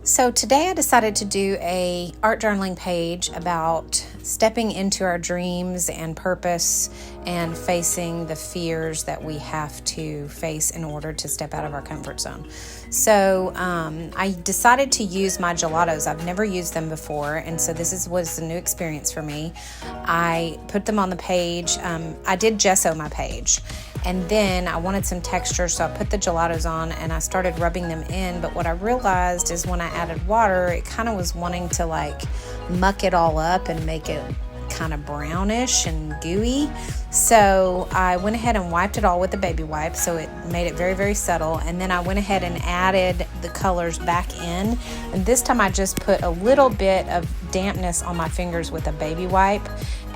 So today I decided to do a art journaling page about stepping into our dreams and purpose and facing the fears that we have to face in order to step out of our comfort zone. So I decided to use my Gelatos. I've never used them before, and so this was a new experience for me. I put them on the page. I did gesso my page, and then I wanted some texture, so I put the Gelatos on and I started rubbing them in. But what I realized is when I added water, it kind of was wanting to like muck it all up and make it kind of brownish and gooey. So I went ahead and wiped it all with the baby wipe, so it made it very, very subtle. And then I went ahead and added the colors back in. And this time I just put a little bit of dampness on my fingers with a baby wipe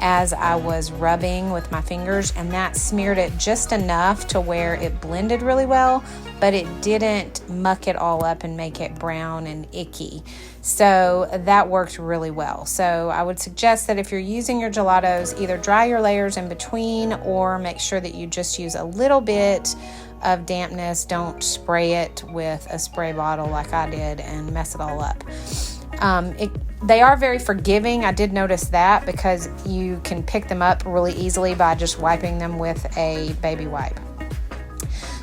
as I was rubbing with my fingers, and that smeared it just enough to where it blended really well, but it didn't muck it all up and make it brown and icky. So that worked really well. So I would suggest that if you're using your Gelatos, either dry your layers in between or make sure that you just use a little bit of dampness. Don't spray it with a spray bottle like I did and mess it all up. They are very forgiving. I did notice that because you can pick them up really easily by just wiping them with a baby wipe.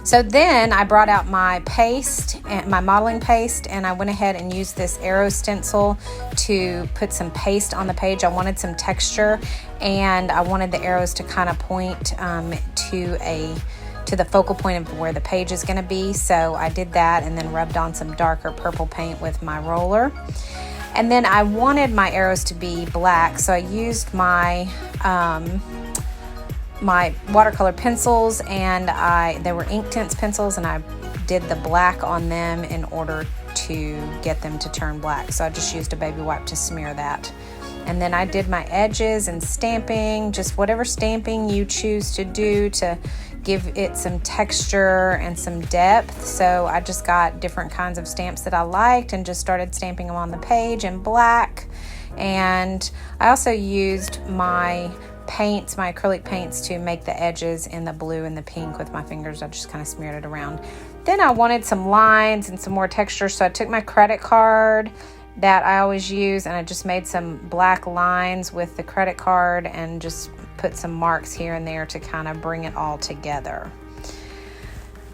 So then I brought out my paste, my modeling paste, and I went ahead and used this arrow stencil to put some paste on the page. I wanted some texture, and I wanted the arrows to kind of point to the focal point of where the page is going to be. So I did that and then rubbed on some darker purple paint with my roller. And then I wanted my arrows to be black, so I used my my watercolor pencils, and they were Inktense pencils, and I did the black on them in order to get them to turn black. So I just used a baby wipe to smear that. And then I did my edges and stamping, just whatever stamping you choose to do to give it some texture and some depth. So I just got different kinds of stamps that I liked and just started stamping them on the page in black. And I also used my paints, my acrylic paints, to make the edges in the blue and the pink with my fingers. I just kind of smeared it around. Then I wanted some lines and some more texture, so I took my credit card that I always use, and I just made some black lines with the credit card and just put some marks here and there to kind of bring it all together.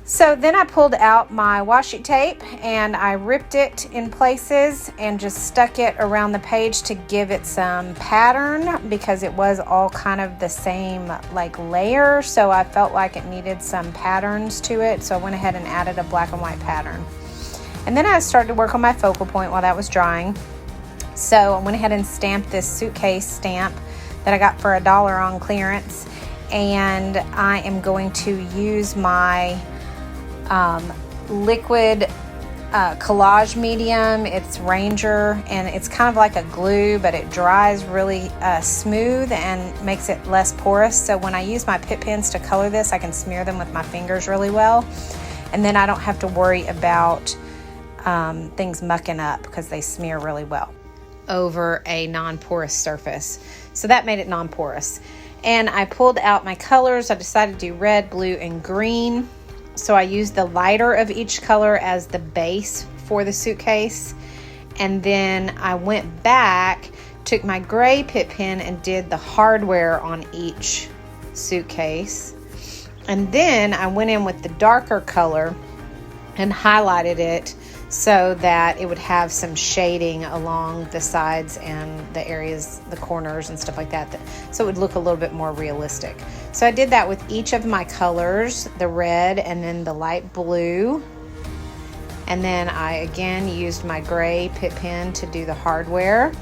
So then I pulled out my washi tape and I ripped it in places and just stuck it around the page to give it some pattern, because it was all kind of the same like layer, so I felt like it needed some patterns to it. So I went ahead and added a black and white pattern. And then I started to work on my focal point while that was drying. So I went ahead and stamped this suitcase stamp that I got for $1 on clearance. And I am going to use my liquid collage medium. It's Ranger, and it's kind of like a glue, but it dries really smooth and makes it less porous. So when I use my Pitt pens to color this, I can smear them with my fingers really well. And then I don't have to worry about things mucking up because they smear really well over a non-porous surface. So that made it non-porous. And I pulled out my colors. I decided to do red, blue, and green. So I used the lighter of each color as the base for the suitcase. And then I went back, took my gray Pitt pen and did the hardware on each suitcase. And then I went in with the darker color and highlighted it so that it would have some shading along the sides and the areas, the corners and stuff like that, so it would look a little bit more realistic. So I did that with each of my colors, the red and then the light blue. And then I again used my gray Pitt pen to do the hardware.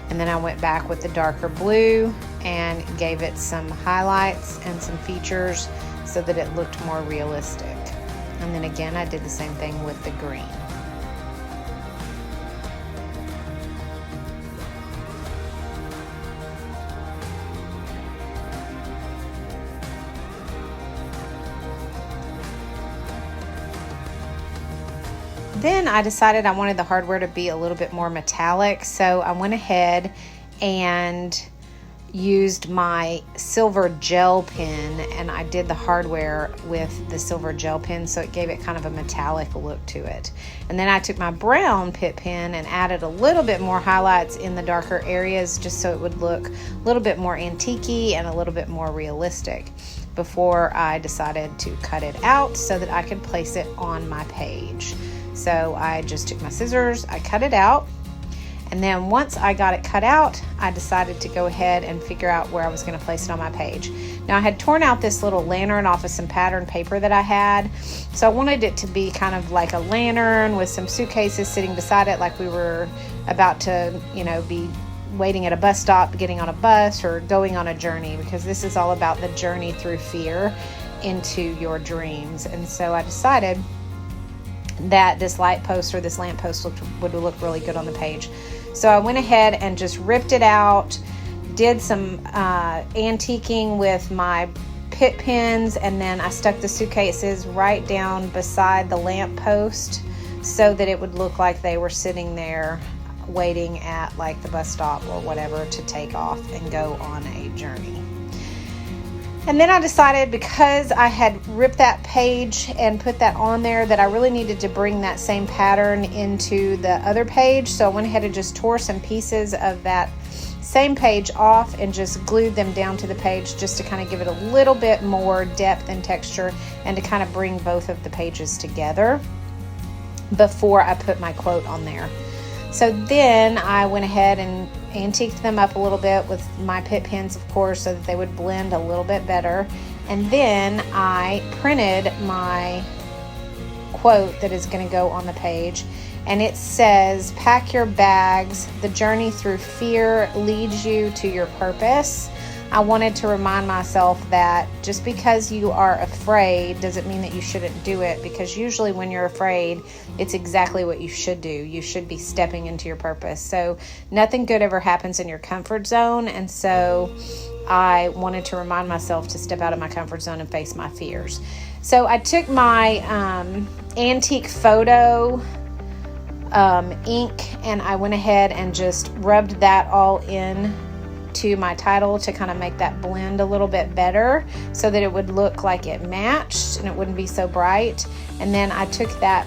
And then I went back with the darker blue and gave it some highlights and some features so that it looked more realistic. And then again, I did the same thing with the green. Then I decided I wanted the hardware to be a little bit more metallic, so I went ahead and used my silver gel pen, and I did the hardware with the silver gel pen, so it gave it kind of a metallic look to it. And then I took my brown Pitt pen and added a little bit more highlights in the darker areas, just so it would look a little bit more antique-y and a little bit more realistic, before I decided to cut it out so that I could place it on my page. So I just took my scissors, I cut it out. And then once I got it cut out, I decided to go ahead and figure out where I was going to place it on my page. Now, I had torn out this little lantern off of some pattern paper that I had. So I wanted it to be kind of like a lantern with some suitcases sitting beside it, like we were about to, be waiting at a bus stop, getting on a bus, or going on a journey, because this is all about the journey through fear into your dreams. And so I decided that this light post or this lamp post would look really good on the page. So I went ahead and just ripped it out, did some antiquing with my Pitt pens, and then I stuck the suitcases right down beside the lamp post so that it would look like they were sitting there waiting at like the bus stop or whatever to take off and go on a journey. And then I decided, because I had ripped that page and put that on there, that I really needed to bring that same pattern into the other page. So I went ahead and just tore some pieces of that same page off and just glued them down to the page, just to kind of give it a little bit more depth and texture, and to kind of bring both of the pages together before I put my quote on there. So then I went ahead and antiqued them up a little bit with my Pitt pens, of course, so that they would blend a little bit better. And then I printed my quote that is going to go on the page. And it says, "Pack your bags. The journey through fear leads you to your purpose." I wanted to remind myself that just because you are afraid doesn't mean that you shouldn't do it, because usually when you're afraid, it's exactly what you should do. You should be stepping into your purpose. So nothing good ever happens in your comfort zone. And so I wanted to remind myself to step out of my comfort zone and face my fears. So I took my antique photo ink, and I went ahead and just rubbed that all in to my title to kind of make that blend a little bit better, so that it would look like it matched and it wouldn't be so bright. And then I took that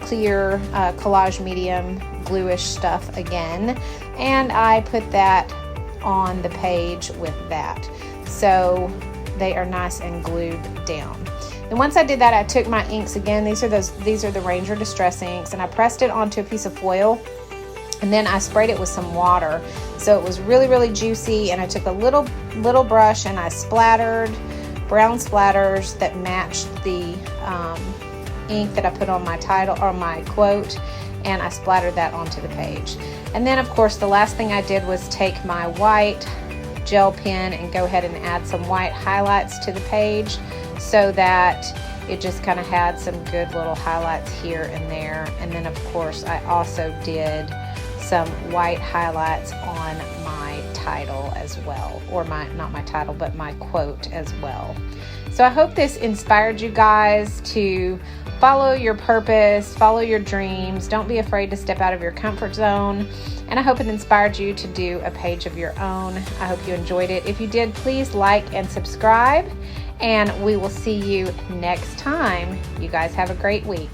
clear collage medium bluish stuff again, and I put that on the page with that, so they are nice and glued down. And once I did that, I took my inks again. These are the Ranger Distress inks, and I pressed it onto a piece of foil. And then I sprayed it with some water, so it was really, really juicy. And I took a little brush and I splattered brown splatters that matched the ink that I put on my title or my quote, and I splattered that onto the page. And then, of course, the last thing I did was take my white gel pen and go ahead and add some white highlights to the page, so that it just kind of had some good little highlights here and there. And then, of course, I also did some white highlights on my title as well, or not my title, but my quote as well. So I hope this inspired you guys to follow your purpose, follow your dreams. Don't be afraid to step out of your comfort zone. And I hope it inspired you to do a page of your own. I hope you enjoyed it. If you did, please like and subscribe, and we will see you next time. You guys have a great week.